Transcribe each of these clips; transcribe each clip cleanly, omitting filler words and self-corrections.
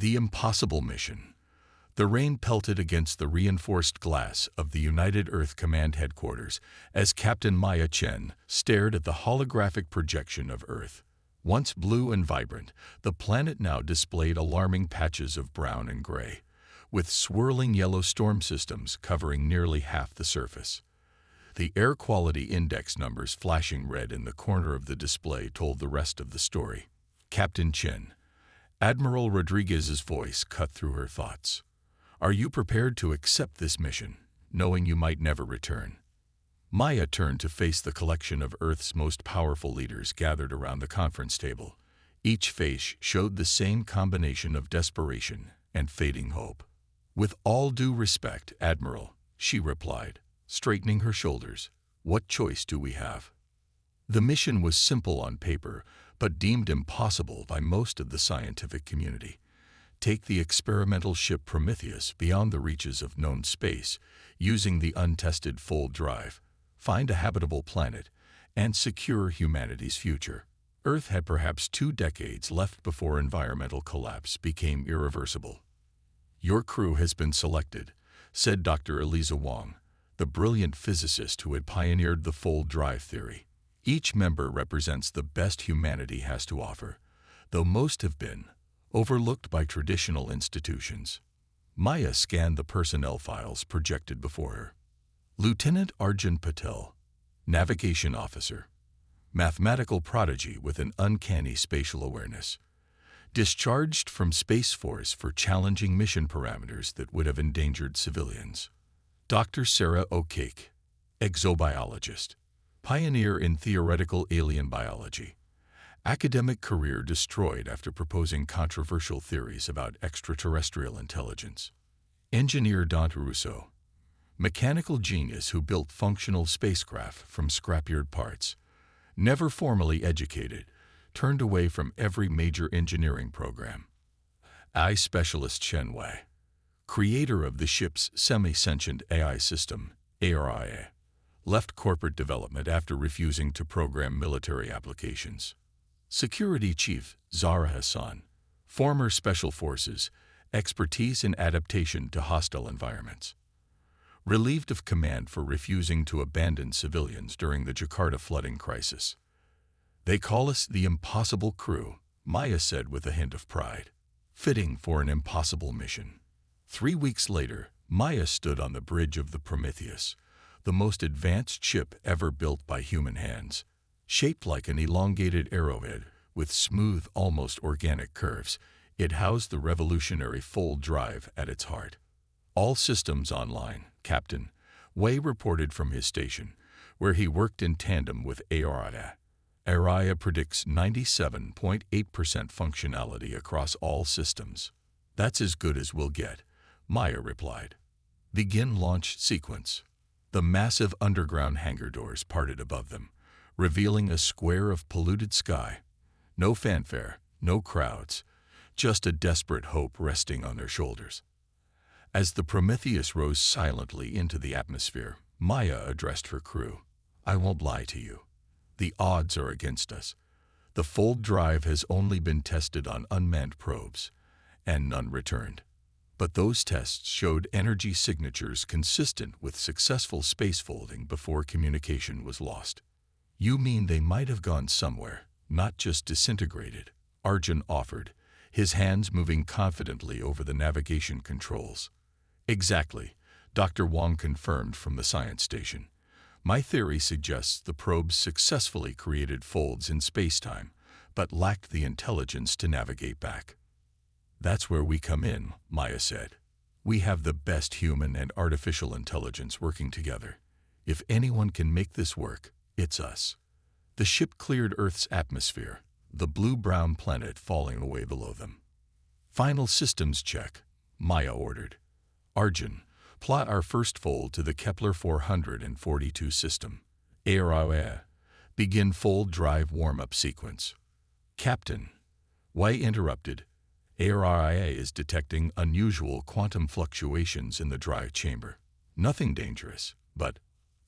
The impossible mission. The rain pelted against the reinforced glass of the United Earth Command Headquarters as Captain Maya Chen stared at the holographic projection of Earth. Once blue and vibrant, the planet now displayed alarming patches of brown and gray, with swirling yellow storm systems covering nearly half the surface. The air quality index numbers flashing red in the corner of the display told the rest of the story. Captain Chen. Admiral Rodriguez's voice cut through her thoughts. Are you prepared to accept this mission, knowing you might never return? Maya turned to face the collection of Earth's most powerful leaders gathered around the conference table. Each face showed the same combination of desperation and fading hope. With all due respect, Admiral, she replied, straightening her shoulders. What choice do we have? The mission was simple on paper, but deemed impossible by most of the scientific community. Take the experimental ship Prometheus beyond the reaches of known space, using the untested fold drive, find a habitable planet, and secure humanity's future. Earth had perhaps 2 decades left before environmental collapse became irreversible. Your crew has been selected, said Dr. Eliza Wong, the brilliant physicist who had pioneered the fold drive theory. Each member represents the best humanity has to offer, though most have been overlooked by traditional institutions. Maya scanned the personnel files projected before her. Lieutenant Arjun Patel, Navigation Officer, mathematical prodigy with an uncanny spatial awareness, discharged from Space Force for challenging mission parameters that would have endangered civilians. Dr. Sarah O'Cake, exobiologist, pioneer in theoretical alien biology, academic career destroyed after proposing controversial theories about extraterrestrial intelligence. Engineer Dante Russo, mechanical genius who built functional spacecraft from scrapyard parts, never formally educated, turned away from every major engineering program. AI specialist Chen Wei, creator of the ship's semi-sentient AI system, ARIA, left corporate development after refusing to program military applications. Security Chief Zahra Hassan, former Special Forces, expertise in adaptation to hostile environments. Relieved of command for refusing to abandon civilians during the Jakarta flooding crisis. They call us the impossible crew, Maya said with a hint of pride. Fitting for an impossible mission. 3 weeks later, Maya stood on the bridge of the Prometheus, the most advanced ship ever built by human hands. Shaped like an elongated arrowhead with smooth, almost organic curves, it housed the revolutionary fold drive at its heart. All systems online, Captain Wei reported from his station, where he worked in tandem with ARIA. ARIA predicts 97.8% functionality across all systems. That's as good as we'll get, Maya replied. Begin launch sequence. The massive underground hangar doors parted above them, revealing a square of polluted sky. No fanfare, no crowds, just a desperate hope resting on their shoulders. As the Prometheus rose silently into the atmosphere, Maya addressed her crew. I won't lie to you. The odds are against us. The fold drive has only been tested on unmanned probes, and none returned. But those tests showed energy signatures consistent with successful spacefolding before communication was lost. You mean they might have gone somewhere, not just disintegrated, Arjun offered, his hands moving confidently over the navigation controls. Exactly, Dr. Wong confirmed from the science station. My theory suggests the probes successfully created folds in spacetime, but lacked the intelligence to navigate back. That's where we come in, Maya said. We have the best human and artificial intelligence working together. If anyone can make this work, it's us. The ship cleared Earth's atmosphere, the blue-brown planet falling away below them. Final systems check, Maya ordered. Arjun, plot our first fold to the Kepler 442 system. ARIA, begin fold drive warm-up sequence. Captain Wei interrupted. ARIA is detecting unusual quantum fluctuations in the drive chamber. Nothing dangerous, but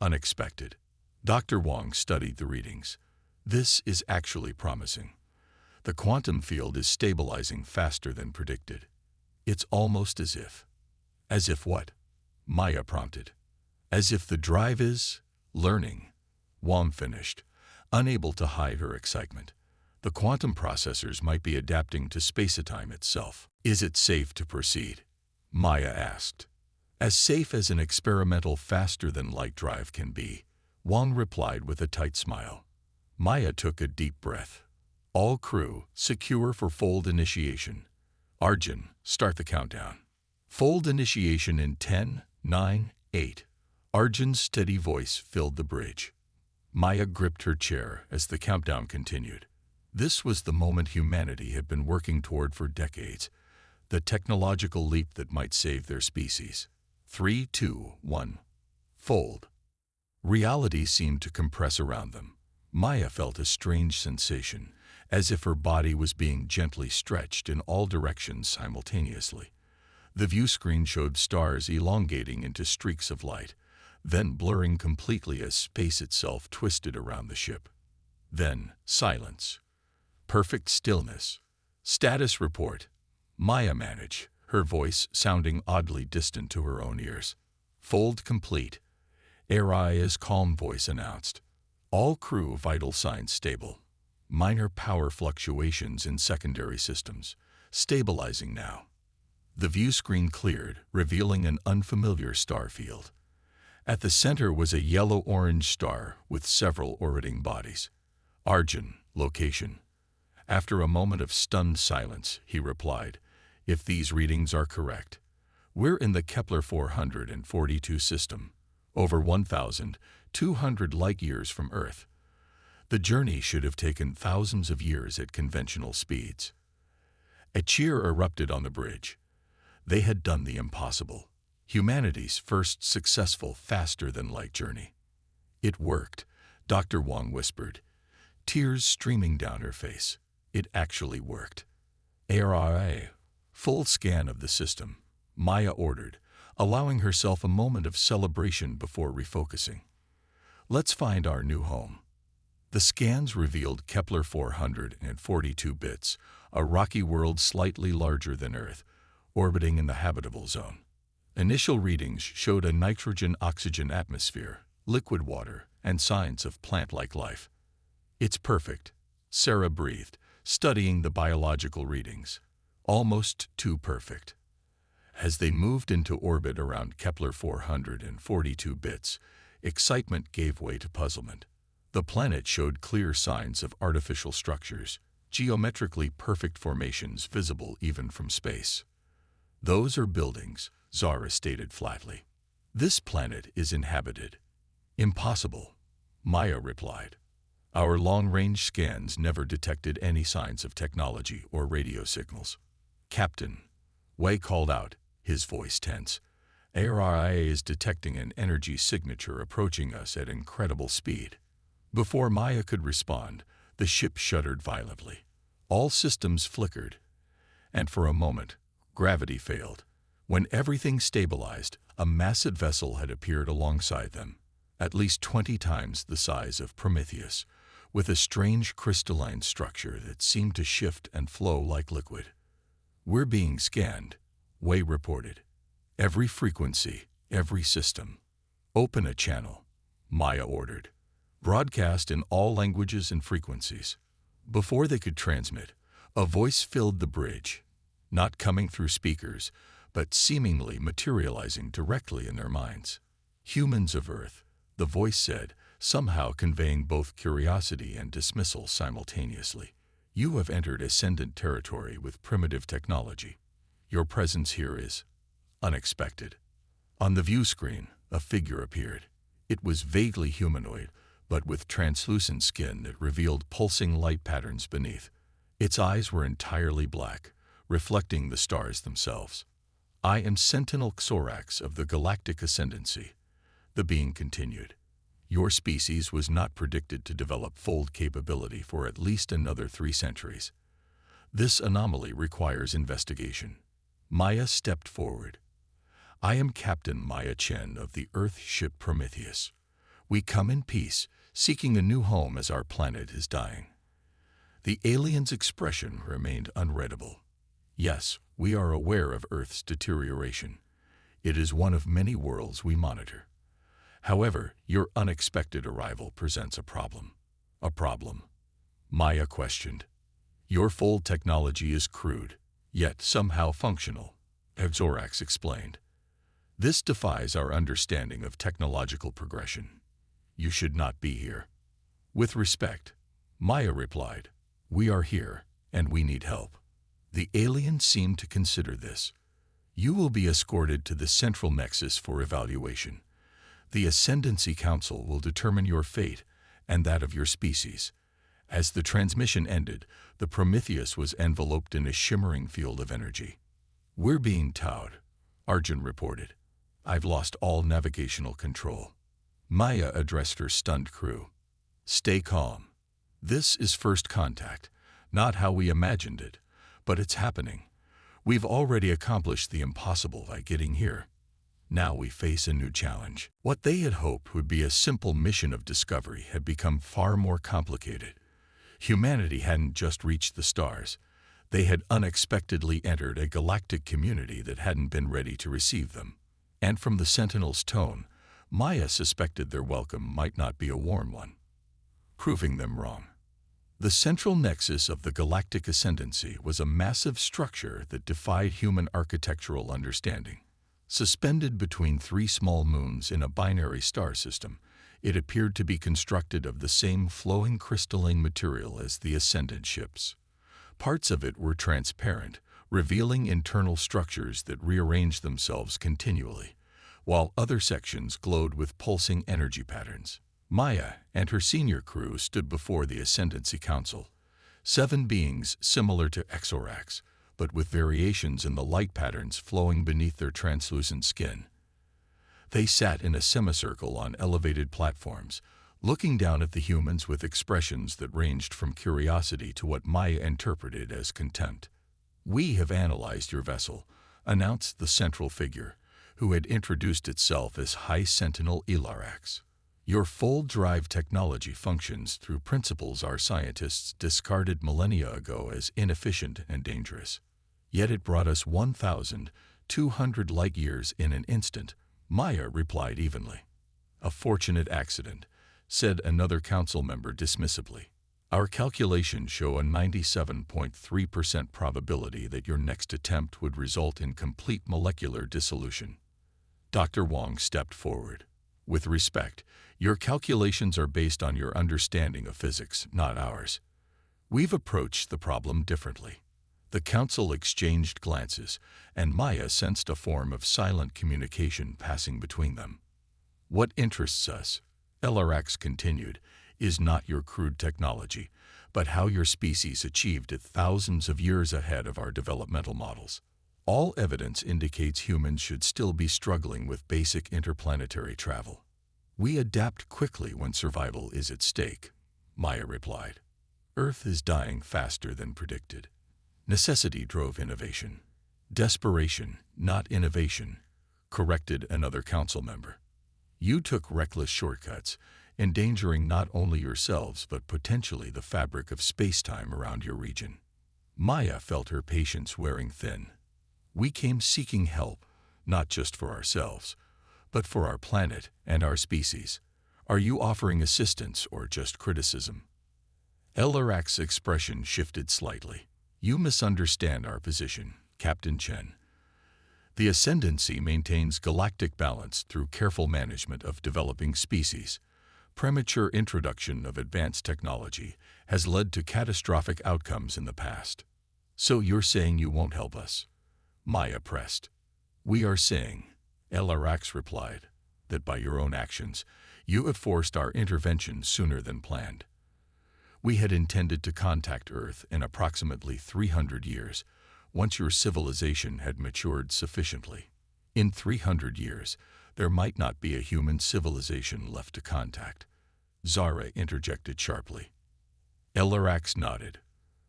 unexpected. Dr. Wong studied the readings. This is actually promising. The quantum field is stabilizing faster than predicted. It's almost as if. As if what? Maya prompted. As if the drive is learning. Wong finished, unable to hide her excitement. The quantum processors might be adapting to space-time itself. Is it safe to proceed? Maya asked. As safe as an experimental faster-than-light drive can be, Wong replied with a tight smile. Maya took a deep breath. All crew, secure for fold initiation. Arjun, start the countdown. Fold initiation in 10, 9, 8. Arjun's steady voice filled the bridge. Maya gripped her chair as the countdown continued. This was the moment humanity had been working toward for decades, the technological leap that might save their species. 3, 2, 1. Fold. Reality seemed to compress around them. Maya felt a strange sensation, as if her body was being gently stretched in all directions simultaneously. The view screen showed stars elongating into streaks of light, then blurring completely as space itself twisted around the ship. Then, silence. Perfect stillness. Status report. Maya managed, her voice sounding oddly distant to her own ears. Fold complete. Aria's calm voice announced. All crew vital signs stable. Minor power fluctuations in secondary systems. Stabilizing now. The view screen cleared, revealing an unfamiliar star field. At the center was a yellow-orange star with several orbiting bodies. Arjun, location. After a moment of stunned silence, he replied, if these readings are correct, we're in the Kepler 442 system, over 1,200 light-years from Earth. The journey should have taken thousands of years at conventional speeds. A cheer erupted on the bridge. They had done the impossible. Humanity's first successful faster-than-light journey. It worked, Dr. Wong whispered, tears streaming down her face. It actually worked. ARIA. Full scan of the system, Maya ordered, allowing herself a moment of celebration before refocusing. Let's find our new home. The scans revealed Kepler 442 bits, a rocky world slightly larger than Earth, orbiting in the habitable zone. Initial readings showed a nitrogen-oxygen atmosphere, liquid water, and signs of plant-like life. It's perfect, Sarah breathed, studying the biological readings. Almost too perfect. As they moved into orbit around Kepler 442 bits, excitement gave way to puzzlement. The planet showed clear signs of artificial structures, geometrically perfect formations visible even from space. Those are buildings, Zara stated flatly. This planet is inhabited. Impossible, Maya replied. Our long-range scans never detected any signs of technology or radio signals. Captain, Wei called out, his voice tense. ARIA is detecting an energy signature approaching us at incredible speed. Before Maya could respond, the ship shuddered violently. All systems flickered, and for a moment, gravity failed. When everything stabilized, a massive vessel had appeared alongside them, at least 20 times the size of Prometheus, with a strange crystalline structure that seemed to shift and flow like liquid. We're being scanned, Wei reported. Every frequency, every system. Open a channel, Maya ordered. Broadcast in all languages and frequencies. Before they could transmit, a voice filled the bridge, not coming through speakers, but seemingly materializing directly in their minds. Humans of Earth, the voice said, somehow conveying both curiosity and dismissal simultaneously. You have entered ascendant territory with primitive technology. Your presence here is unexpected. On the view screen, a figure appeared. It was vaguely humanoid, but with translucent skin that revealed pulsing light patterns beneath. Its eyes were entirely black, reflecting the stars themselves. I am Sentinel Xorax of the Galactic Ascendancy, the being continued. Your species was not predicted to develop fold capability for at least another 3 centuries. This anomaly requires investigation. Maya stepped forward. I am Captain Maya Chen of the Earth ship Prometheus. We come in peace, seeking a new home as our planet is dying. The alien's expression remained unreadable. Yes, we are aware of Earth's deterioration. It is one of many worlds we monitor. However, your unexpected arrival presents a problem. A problem? Maya questioned. Your full technology is crude, yet somehow functional, Zorax explained. This defies our understanding of technological progression. You should not be here. With respect, Maya replied, we are here, and we need help. The alien seemed to consider this. You will be escorted to the central nexus for evaluation. The Ascendancy Council will determine your fate and that of your species. As the transmission ended, the Prometheus was enveloped in a shimmering field of energy. We're being towed, Arjun reported. I've lost all navigational control. Maya addressed her stunned crew. Stay calm. This is first contact, not how we imagined it, but it's happening. We've already accomplished the impossible by getting here. Now we face a new challenge. What they had hoped would be a simple mission of discovery had become far more complicated. Humanity hadn't just reached the stars. They had unexpectedly entered a galactic community that hadn't been ready to receive them. And from the Sentinel's tone, Maya suspected their welcome might not be a warm one. Proving them wrong. The central nexus of the Galactic Ascendancy was a massive structure that defied human architectural understanding. Suspended between three small moons in a binary star system, it appeared to be constructed of the same flowing crystalline material as the Ascendant ships. Parts of it were transparent, revealing internal structures that rearranged themselves continually, while other sections glowed with pulsing energy patterns. Maya and her senior crew stood before the Ascendancy Council, 7 beings similar to Exorax, but with variations in the light patterns flowing beneath their translucent skin. They sat in a semicircle on elevated platforms, looking down at the humans with expressions that ranged from curiosity to what Maya interpreted as contempt. We have analyzed your vessel, announced the central figure, who had introduced itself as High Sentinel Ilarax. Your full-drive technology functions through principles our scientists discarded millennia ago as inefficient and dangerous. Yet it brought us 1,200 light-years in an instant, Maya replied evenly. A fortunate accident, said another council member dismissively. Our calculations show a 97.3% probability that your next attempt would result in complete molecular dissolution. Dr. Wong stepped forward. With respect, your calculations are based on your understanding of physics, not ours. We've approached the problem differently. The council exchanged glances, and Maya sensed a form of silent communication passing between them. What interests us, Elarax continued, is not your crude technology, but how your species achieved it thousands of years ahead of our developmental models. All evidence indicates humans should still be struggling with basic interplanetary travel. We adapt quickly when survival is at stake, Maya replied. Earth is dying faster than predicted. Necessity drove innovation. Desperation, not innovation, corrected another council member. You took reckless shortcuts, endangering not only yourselves but potentially the fabric of space-time around your region. Maya felt her patience wearing thin. We came seeking help, not just for ourselves, but for our planet and our species. Are you offering assistance or just criticism? Elarak's expression shifted slightly. You misunderstand our position, Captain Chen. The Ascendancy maintains galactic balance through careful management of developing species. Premature introduction of advanced technology has led to catastrophic outcomes in the past. So you're saying you won't help us? Maya pressed. We are saying, Elarax replied, that by your own actions, you have forced our intervention sooner than planned. We had intended to contact Earth in approximately 300 years, once your civilization had matured sufficiently. In 300 years, there might not be a human civilization left to contact. Zara interjected sharply. Elarax nodded.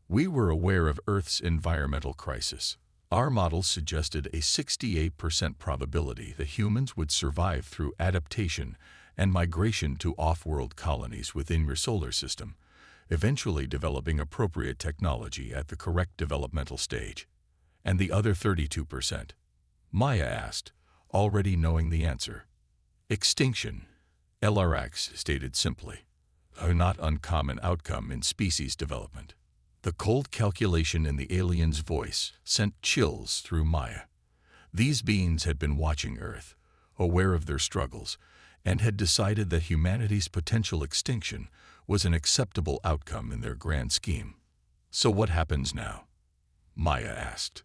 We were aware of Earth's environmental crisis. Our models suggested a 68% probability that humans would survive through adaptation and migration to off-world colonies within your solar system, eventually developing appropriate technology at the correct developmental stage. And the other 32%? Maya asked, already knowing the answer. Extinction, LRX stated simply, a not uncommon outcome in species development. The cold calculation in the alien's voice sent chills through Maya. These beings had been watching Earth, aware of their struggles, and had decided that humanity's potential extinction was an acceptable outcome in their grand scheme. So what happens now? Maya asked.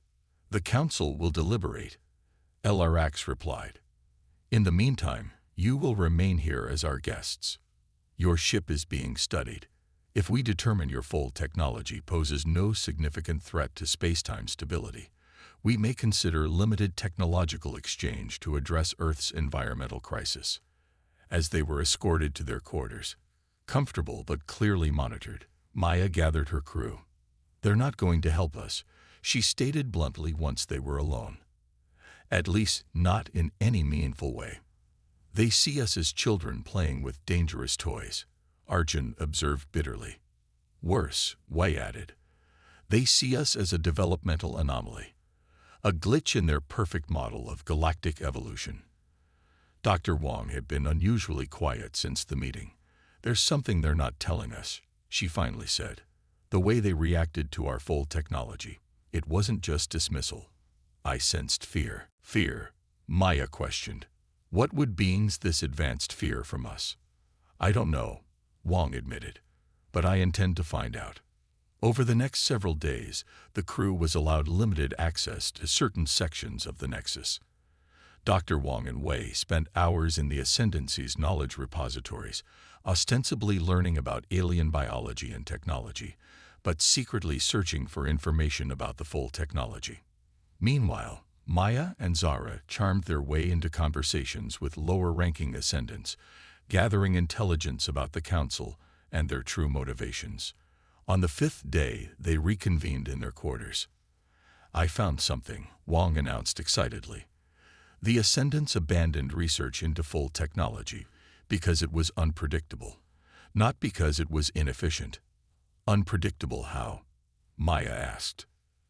The Council will deliberate, LRX replied. In the meantime, you will remain here as our guests. Your ship is being studied. If we determine your full technology poses no significant threat to space-time stability, we may consider limited technological exchange to address Earth's environmental crisis. As they were escorted to their quarters, comfortable but clearly monitored, Maya gathered her crew. They're not going to help us, she stated bluntly once they were alone. At least not in any meaningful way. They see us as children playing with dangerous toys, Arjun observed bitterly. Worse, Wei added. They see us as a developmental anomaly, a glitch in their perfect model of galactic evolution. Dr. Wong had been unusually quiet since the meeting. There's something they're not telling us, she finally said. The way they reacted to our full technology. It wasn't just dismissal. I sensed fear. Fear? Maya questioned. What would beings this advanced fear from us? I don't know, Wong admitted, but I intend to find out. Over the next several days, the crew was allowed limited access to certain sections of the Nexus. Dr. Wong and Wei spent hours in the Ascendancy's knowledge repositories, ostensibly learning about alien biology and technology, but secretly searching for information about the full technology. Meanwhile, Maya and Zara charmed their way into conversations with lower-ranking Ascendants, gathering intelligence about the Council and their true motivations. On the fifth day, they reconvened in their quarters. I found something, Wong announced excitedly. The Ascendants abandoned research into full technology because it was unpredictable, not because it was inefficient. Unpredictable how? Maya asked.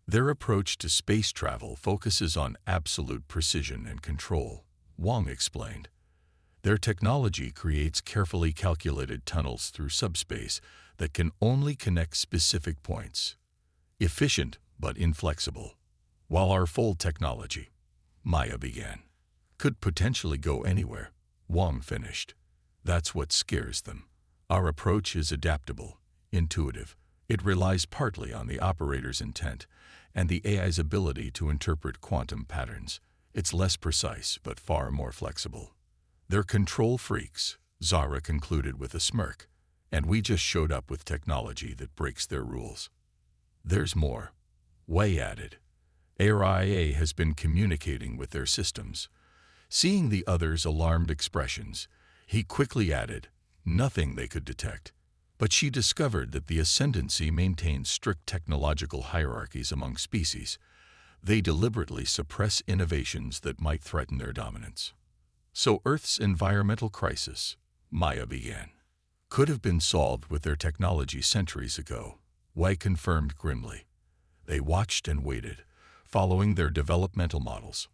Their approach to space travel focuses on absolute precision and control, Wong explained. Their technology creates carefully calculated tunnels through subspace that can only connect specific points. Efficient but inflexible. While our full technology, Maya began, could potentially go anywhere, Wong finished. That's what scares them. Our approach is adaptable, intuitive. It relies partly on the operator's intent and the AI's ability to interpret quantum patterns. It's less precise but far more flexible. They're control freaks, Zara concluded with a smirk, and we just showed up with technology that breaks their rules. There's more, Wei added. ARIA has been communicating with their systems. Seeing the other's alarmed expressions, he quickly added, nothing they could detect. But she discovered that the Ascendancy maintains strict technological hierarchies among species. They deliberately suppress innovations that might threaten their dominance. So Earth's environmental crisis, Maya began, could have been solved with their technology centuries ago, Wei confirmed grimly. They watched and waited, following their developmental models.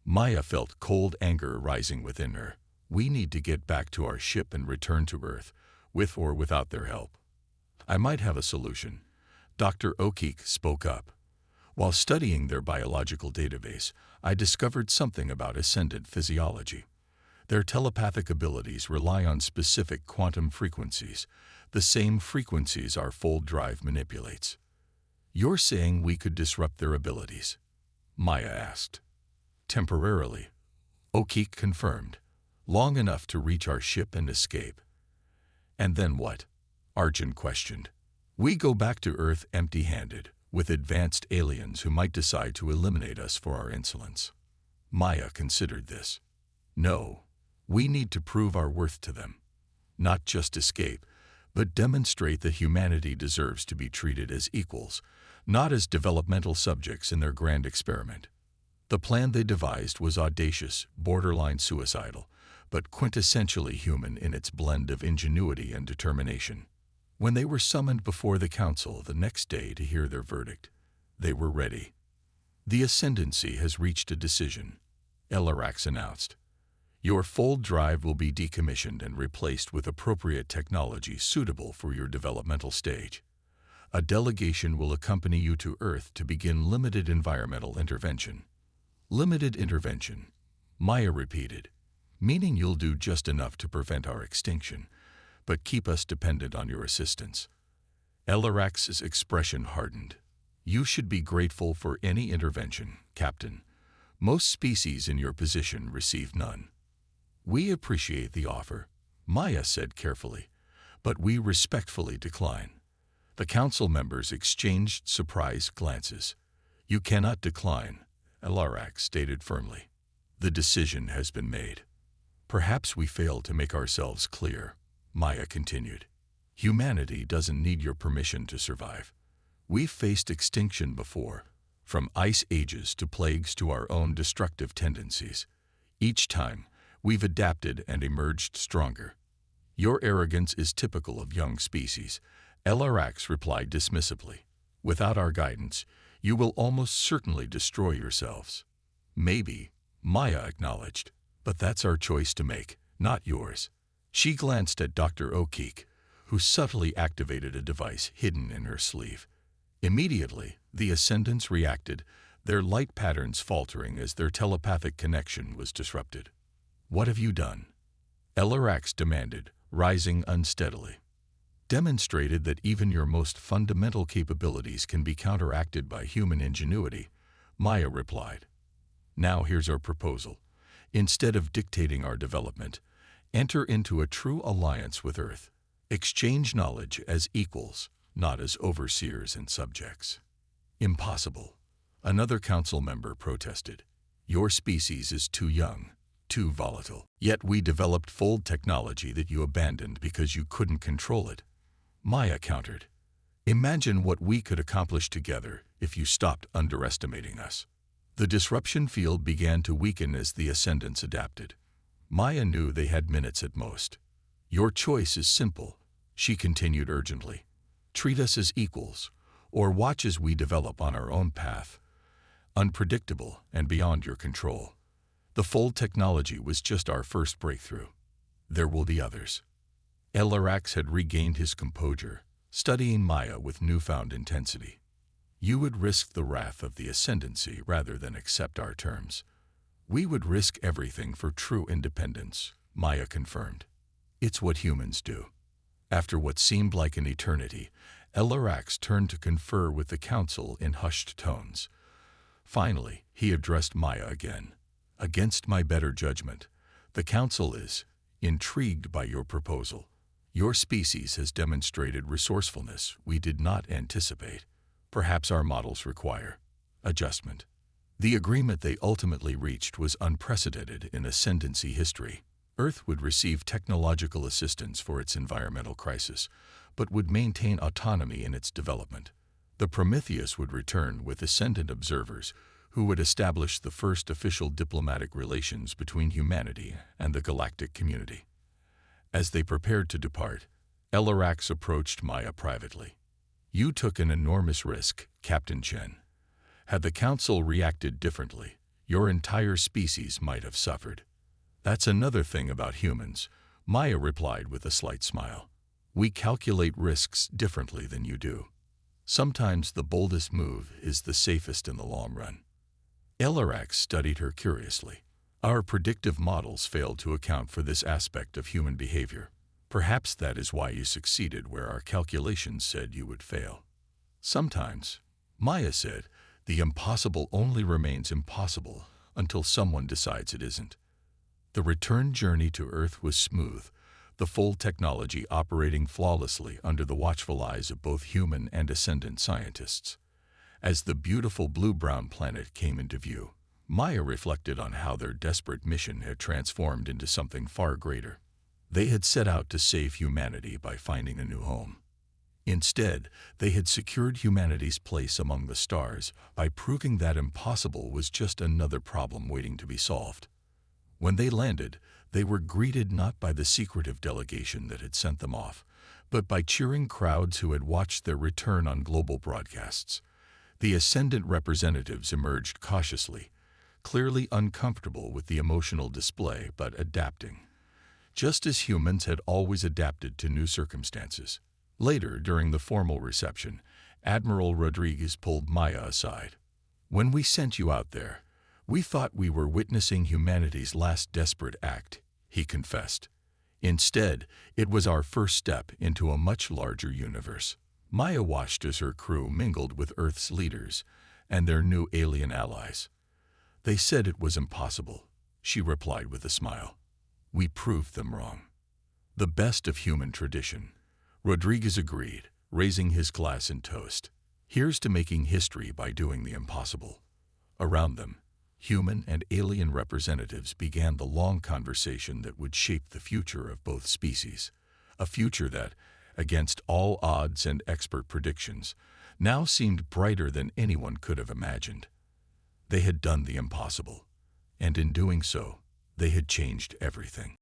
Maya felt cold anger rising within her. We need to get back to our ship and return to Earth, with or without their help. I might have a solution, Dr. O'Keefe spoke up. While studying their biological database, I discovered something about Ascendant physiology. Their telepathic abilities rely on specific quantum frequencies, the same frequencies our fold drive manipulates. You're saying we could disrupt their abilities? Maya asked. Temporarily, O'Keefe confirmed. Long enough to reach our ship and escape. And then what? Arjun questioned. We go back to Earth empty-handed, with advanced aliens who might decide to eliminate us for our insolence. Maya considered this. No, we need to prove our worth to them. Not just escape, but demonstrate that humanity deserves to be treated as equals, not as developmental subjects in their grand experiment. The plan they devised was audacious, borderline suicidal, but quintessentially human in its blend of ingenuity and determination. When they were summoned before the Council the next day to hear their verdict, they were ready. The Ascendancy has reached a decision, Elarax announced. Your full drive will be decommissioned and replaced with appropriate technology suitable for your developmental stage. A delegation will accompany you to Earth to begin limited environmental intervention. Limited intervention, Maya repeated, meaning you'll do just enough to prevent our extinction, but keep us dependent on your assistance. Elarax's expression hardened. You should be grateful for any intervention, Captain. Most species in your position receive none. We appreciate the offer, Maya said carefully, but we respectfully decline. The council members exchanged surprised glances. You cannot decline, Elarax stated firmly. The decision has been made. Perhaps we failed to make ourselves clear, Maya continued. Humanity doesn't need your permission to survive. We've faced extinction before, from ice ages to plagues to our own destructive tendencies. Each time, we've adapted and emerged stronger. Your arrogance is typical of young species, Elarax replied dismissively. Without our guidance, you will almost certainly destroy yourselves. Maybe, Maya acknowledged, but that's our choice to make, not yours. She glanced at Dr. O'Keefe, who subtly activated a device hidden in her sleeve. Immediately, the Ascendants reacted, their light patterns faltering as their telepathic connection was disrupted. What have you done? Elarax demanded, rising unsteadily. Demonstrated that even your most fundamental capabilities can be counteracted by human ingenuity, Maya replied. Now here's our proposal. Instead of dictating our development, enter into a true alliance with Earth. Exchange knowledge as equals, not as overseers and subjects. Impossible, another council member protested. Your species is too young, too volatile. Yet we developed full technology that you abandoned because you couldn't control it. Maya countered. Imagine what we could accomplish together if you stopped underestimating us. The disruption field began to weaken as the Ascendants adapted. Maya knew they had minutes at most. Your choice is simple, she continued urgently. Treat us as equals, or watch as we develop on our own path. Unpredictable and beyond your control. The full technology was just our first breakthrough. There will be others. Elarax had regained his composure, studying Maya with newfound intensity. You would risk the wrath of the Ascendancy rather than accept our terms. We would risk everything for true independence, Maya confirmed. It's what humans do. After what seemed like an eternity, Elarax turned to confer with the council in hushed tones. Finally, he addressed Maya again. Against my better judgment, the council is intrigued by your proposal. Your species has demonstrated resourcefulness we did not anticipate. Perhaps our models require adjustment. The agreement they ultimately reached was unprecedented in Ascendancy history. Earth would receive technological assistance for its environmental crisis, but would maintain autonomy in its development. The Prometheus would return with Ascendant observers who would establish the first official diplomatic relations between humanity and the galactic community. As they prepared to depart, Elarax approached Maya privately. You took an enormous risk, Captain Chen. Had the Council reacted differently, your entire species might have suffered. That's another thing about humans, Maya replied with a slight smile. We calculate risks differently than you do. Sometimes the boldest move is the safest in the long run. Elarax studied her curiously. Our predictive models failed to account for this aspect of human behavior. Perhaps that is why you succeeded where our calculations said you would fail. Sometimes, Maya said, the impossible only remains impossible until someone decides it isn't. The return journey to Earth was smooth, the full technology operating flawlessly under the watchful eyes of both human and Ascendant scientists. As the beautiful blue-brown planet came into view, Maya reflected on how their desperate mission had transformed into something far greater. They had set out to save humanity by finding a new home. Instead, they had secured humanity's place among the stars by proving that impossible was just another problem waiting to be solved. When they landed, they were greeted not by the secretive delegation that had sent them off, but by cheering crowds who had watched their return on global broadcasts. The ascendant representatives emerged cautiously, clearly uncomfortable with the emotional display but adapting, just as humans had always adapted to new circumstances. Later, during the formal reception, Admiral Rodriguez pulled Maya aside. "When we sent you out there, we thought we were witnessing humanity's last desperate act," he confessed. "Instead, it was our first step into a much larger universe." Maya watched as her crew mingled with Earth's leaders and their new alien allies. "They said it was impossible," she replied with a smile. "We proved them wrong." "The best of human tradition," Rodriguez agreed, raising his glass in toast. "Here's to making history by doing the impossible." Around them, human and alien representatives began the long conversation that would shape the future of both species, a future that, against all odds and expert predictions, now seemed brighter than anyone could have imagined. They had done the impossible, and in doing so, they had changed everything.